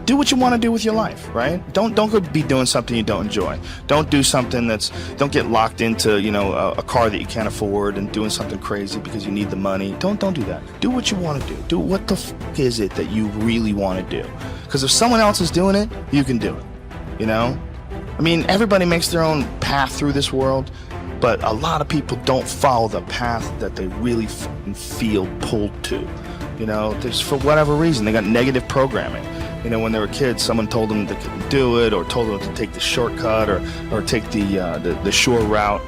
do what you want to do with your life, right? Don't go be doing something you don't enjoy. Don't do something don't get locked into, you know, a car that you can't afford and doing something crazy because you need the money. Don't do that. Do what you want to do. Do what the f is it that you really want to do? Because if someone else is doing it, you can do it, you know? I mean, everybody makes their own path through this world, but a lot of people don't follow the path that they really feel pulled to. You know, there's, for whatever reason, they got negative programming. You know, when they were kids, someone told them they couldn't do it, or told them to take the shortcut, or take the short route.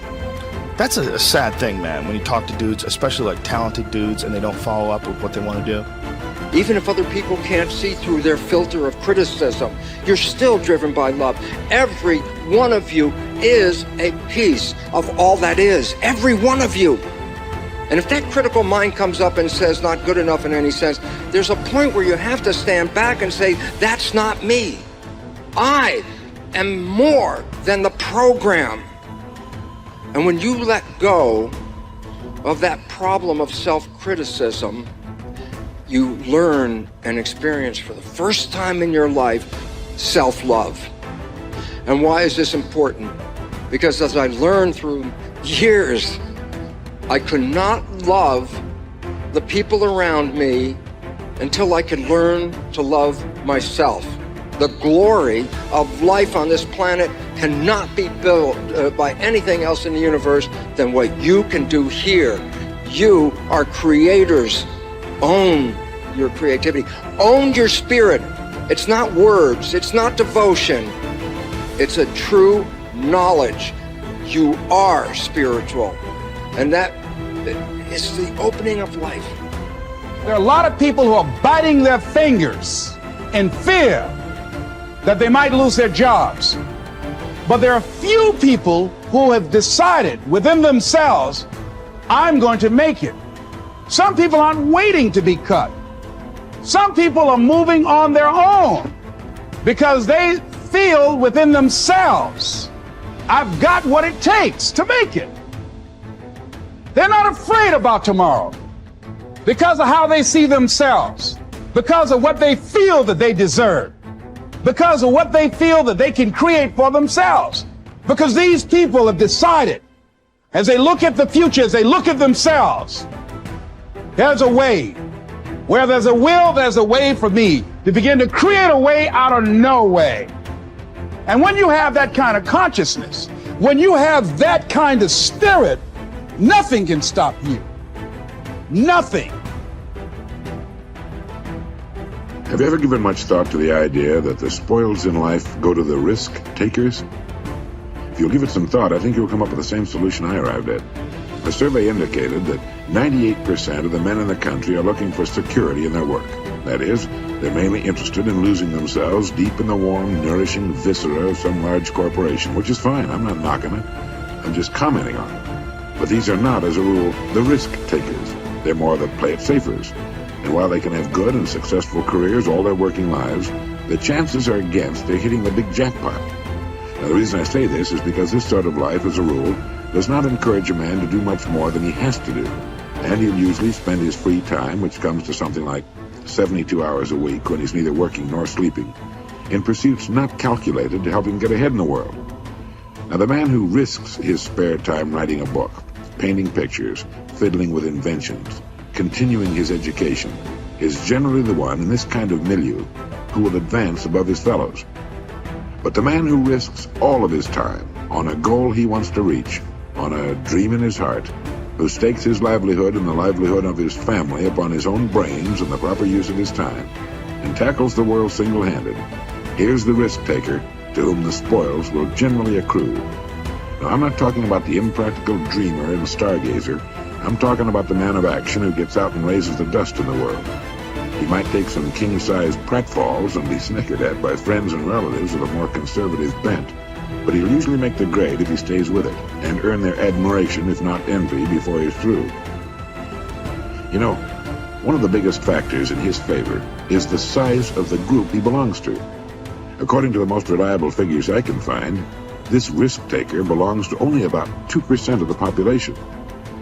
That's a sad thing, man, when you talk to dudes, especially like talented dudes, and they don't follow up with what they want to do. Even if other people can't see through their filter of criticism, you're still driven by love. Every one of you is a piece of all that is. Every one of you. And if that critical mind comes up and says not good enough in any sense, there's a point where you have to stand back and say, that's not me. I am more than the program. And when you let go of that problem of self-criticism, you learn and experience for the first time in your life self-love. And why is this important? Because as I learned through years, I could not love the people around me until I could learn to love myself. The glory of life on this planet cannot be built by anything else in the universe than what you can do here. You are creators. Own your creativity. Own your spirit. It's not words. It's not devotion. It's a true knowledge. You are spiritual. And that is the opening of life. There are a lot of people who are biting their fingers in fear that they might lose their jobs. But there are few people who have decided within themselves, I'm going to make it. Some people aren't waiting to be cut. Some people are moving on their own because they feel within themselves, I've got what it takes to make it. They're not afraid about tomorrow because of how they see themselves, because of what they feel that they deserve, because of what they feel that they can create for themselves. Because these people have decided, as they look at the future, as they look at themselves, there's a way. Where there's a will, there's a way for me to begin to create a way out of no way. And when you have that kind of consciousness, when you have that kind of spirit, nothing can stop you. Nothing. Have you ever given much thought to the idea that the spoils in life go to the risk takers? If you'll give it some thought, I think you'll come up with the same solution I arrived at. A survey indicated that 98% of the men in the country are looking for security in their work. That is, they're mainly interested in losing themselves deep in the warm, nourishing viscera of some large corporation, which is fine. I'm not knocking it. I'm just commenting on it. But these are not, as a rule, the risk takers. They're more the play it safers. And while they can have good and successful careers all their working lives, the chances are against they're hitting the big jackpot. Now, the reason I say this is because this sort of life, as a rule, does not encourage a man to do much more than he has to do. And he'll usually spend his free time, which comes to something like 72 hours a week when he's neither working nor sleeping, in pursuits not calculated to help him get ahead in the world. Now, the man who risks his spare time writing a book, painting pictures, fiddling with inventions, continuing his education, is generally the one in this kind of milieu who will advance above his fellows. But the man who risks all of his time on a goal he wants to reach, on a dream in his heart, who stakes his livelihood and the livelihood of his family upon his own brains and the proper use of his time, and tackles the world single-handed, here's the risk-taker to whom the spoils will generally accrue. Now, I'm not talking about the impractical dreamer and stargazer. I'm talking about the man of action who gets out and raises the dust in the world. He might take some king-sized pratfalls and be snickered at by friends and relatives of a more conservative bent, but he'll usually make the grade if he stays with it, and earn their admiration, if not envy, before he's through. You know, one of the biggest factors in his favor is the size of the group he belongs to. According to the most reliable figures I can find, this risk-taker belongs to only about 2% of the population.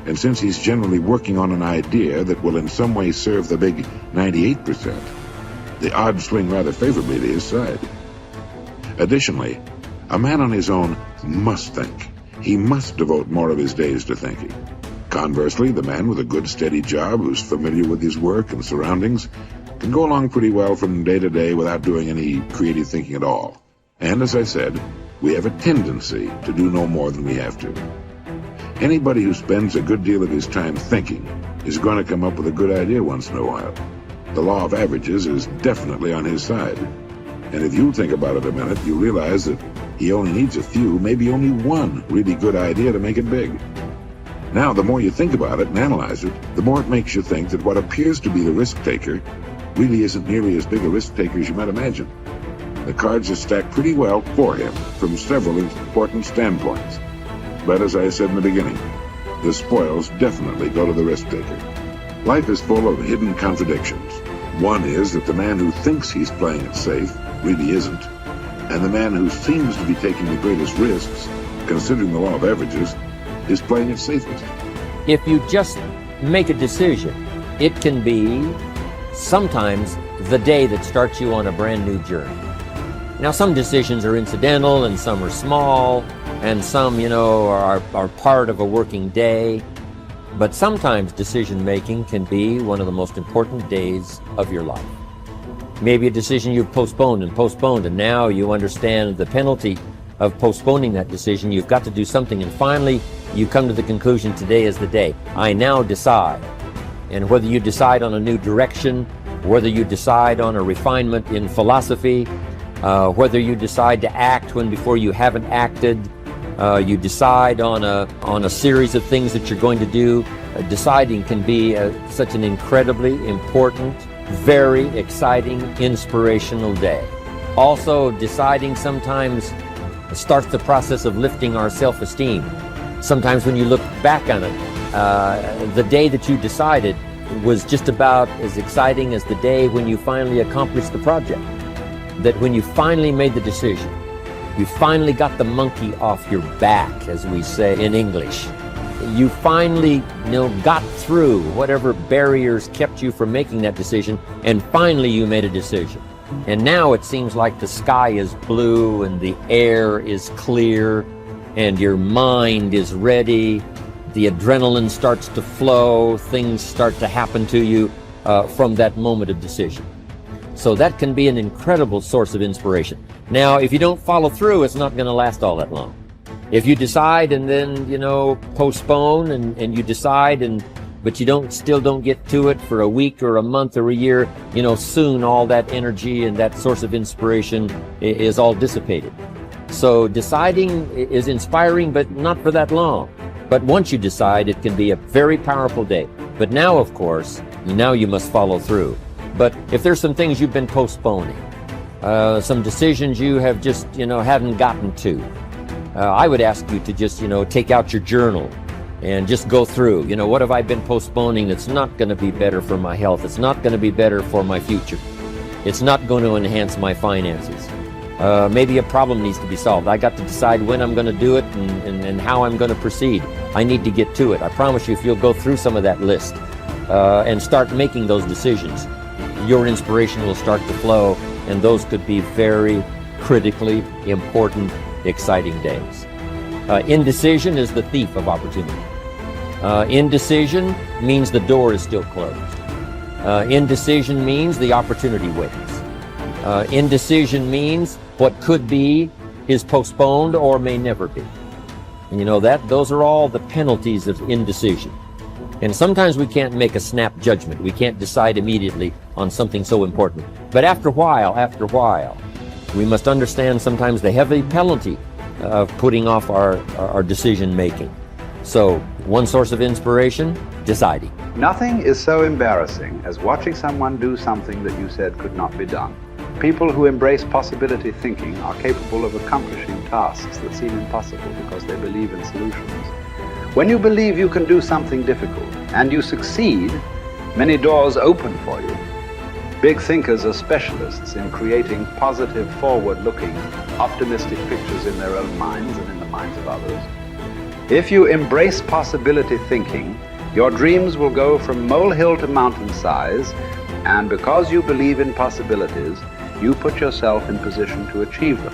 And since he's generally working on an idea that will in some way serve the big 98%, the odds swing rather favorably to his side. Additionally, a man on his own must think. He must devote more of his days to thinking. Conversely, the man with a good steady job who's familiar with his work and surroundings can go along pretty well from day to day without doing any creative thinking at all. And as I said, we have a tendency to do no more than we have to. Anybody who spends a good deal of his time thinking is going to come up with a good idea once in a while. The law of averages is definitely on his side. And if you think about it a minute, you realize that he only needs a few, maybe only one really good idea to make it big. Now, the more you think about it and analyze it, the more it makes you think that what appears to be the risk taker really isn't nearly as big a risk taker as you might imagine. The cards are stacked pretty well for him from several important standpoints. But as I said in the beginning, the spoils definitely go to the risk taker. Life is full of hidden contradictions. One is that the man who thinks he's playing it safe really isn't. And the man who seems to be taking the greatest risks, considering the law of averages, is playing it safest. If you just make a decision, it can be sometimes the day that starts you on a brand new journey. Now, some decisions are incidental and some are small and some, are part of a working day. But sometimes decision making can be one of the most important days of your life. Maybe a decision you've postponed, and now you understand the penalty of postponing that decision. You've got to do something, and finally you come to the conclusion, today is the day. I now decide. And whether you decide on a new direction, whether you decide on a refinement in philosophy, whether you decide to act when before you haven't acted, you decide on a series of things that you're going to do. Deciding can be such an incredibly important, very exciting, inspirational day. Also, deciding sometimes starts the process of lifting our self-esteem. Sometimes when you look back on it, the day that you decided was just about as exciting as the day when you finally accomplished the project. That when you finally made the decision, you finally got the monkey off your back, as we say in English. You finally, got through whatever barriers kept you from making that decision, and finally you made a decision. And now it seems like the sky is blue and the air is clear and your mind is ready. The adrenaline starts to flow, things start to happen to you from that moment of decision. So that can be an incredible source of inspiration. Now, if you don't follow through, it's not going to last all that long. If you decide and then, postpone and you decide but you still don't get to it for a week or a month or a year, soon all that energy and that source of inspiration is all dissipated. So deciding is inspiring, but not for that long. But once you decide, it can be a very powerful day. But now, of course, you must follow through. But if there's some things you've been postponing, some decisions you have just, haven't gotten to, I would ask you to just, take out your journal and just go through, what have I been postponing that's not going to be better for my health? It's not going to be better for my future. It's not going to enhance my finances. Maybe a problem needs to be solved. I got to decide when I'm going to do it and how I'm going to proceed. I need to get to it. I promise you, if you'll go through some of that list and start making those decisions, your inspiration will start to flow, and those could be very critically important, exciting days. Indecision is the thief of opportunity. Indecision means the door is still closed. Indecision means the opportunity waits. Indecision means what could be is postponed or may never be. And those are all the penalties of indecision. And sometimes we can't make a snap judgment. We can't decide immediately on something so important. But after a while, we must understand sometimes the heavy penalty of putting off our decision making. So, one source of inspiration, deciding. Nothing is so embarrassing as watching someone do something that you said could not be done. People who embrace possibility thinking are capable of accomplishing tasks that seem impossible because they believe in solutions. When you believe you can do something difficult and you succeed, many doors open for you. Big thinkers are specialists in creating positive, forward-looking, optimistic pictures in their own minds and in the minds of others. If you embrace possibility thinking, your dreams will go from molehill to mountain size, And because you believe in possibilities, you put yourself in position to achieve them.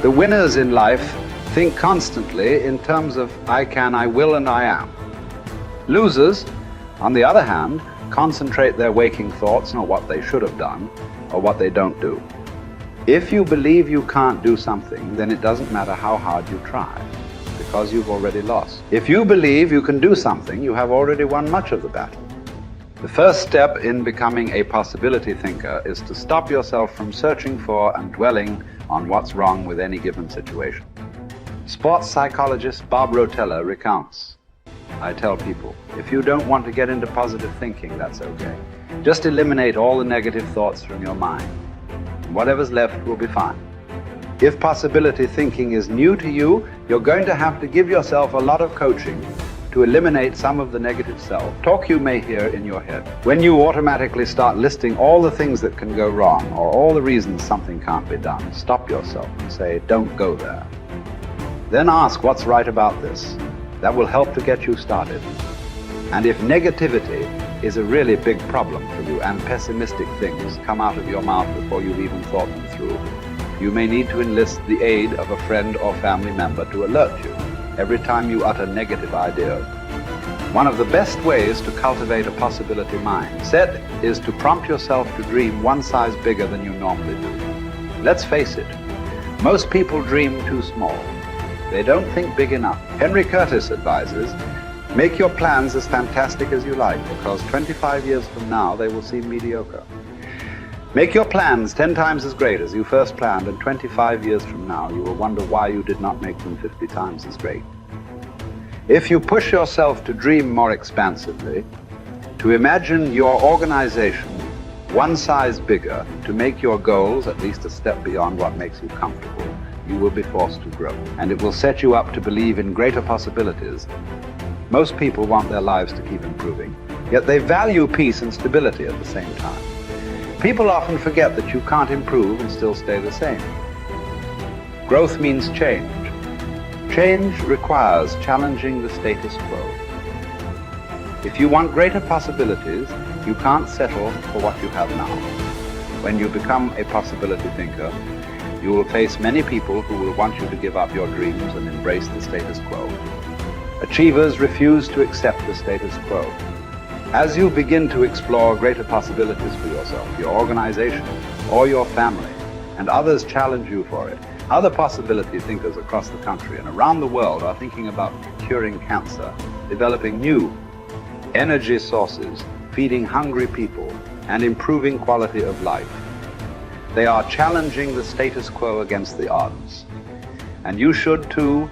The winners in life think constantly in terms of I can, I will, and I am. Losers, on the other hand, concentrate their waking thoughts on what they should have done or what they don't do. If you believe you can't do something, then it doesn't matter how hard you try, because you've already lost. If you believe you can do something, you have already won much of the battle. The first step in becoming a possibility thinker is to stop yourself from searching for and dwelling on what's wrong with any given situation. Sports psychologist Bob Rotella recounts, I tell people, if you don't want to get into positive thinking, that's okay. Just eliminate all the negative thoughts from your mind. Whatever's left will be fine. If possibility thinking is new to you, you're going to have to give yourself a lot of coaching to eliminate some of the negative self-talk you may hear in your head. When you automatically start listing all the things that can go wrong or all the reasons something can't be done, stop yourself and say, don't go there. Then ask what's right about this. That will help to get you started. And if negativity is a really big problem for you and pessimistic things come out of your mouth before you've even thought them through, you may need to enlist the aid of a friend or family member to alert you every time you utter negative ideas. One of the best ways to cultivate a possibility mindset is to prompt yourself to dream one size bigger than you normally do. Let's face it, most people dream too small. They don't think big enough. Henry Curtis advises, make your plans as fantastic as you like, because 25 years from now they will seem mediocre. Make your plans 10 times as great as you first planned, and 25 years from now you will wonder why you did not make them 50 times as great. If you push yourself to dream more expansively, to imagine your organization one size bigger, to make your goals at least a step beyond what makes you comfortable, you will be forced to grow. And it will set you up to believe in greater possibilities. Most people want their lives to keep improving, yet they value peace and stability at the same time. People often forget that you can't improve and still stay the same. Growth means change. Change requires challenging the status quo. If you want greater possibilities, you can't settle for what you have now. When you become a possibility thinker, you will face many people who will want you to give up your dreams and embrace the status quo. Achievers refuse to accept the status quo. As you begin to explore greater possibilities for yourself, your organization, or your family, and others challenge you for it, other possibility thinkers across the country and around the world are thinking about curing cancer, developing new energy sources, feeding hungry people, and improving quality of life. They are challenging the status quo against the odds. And you should too,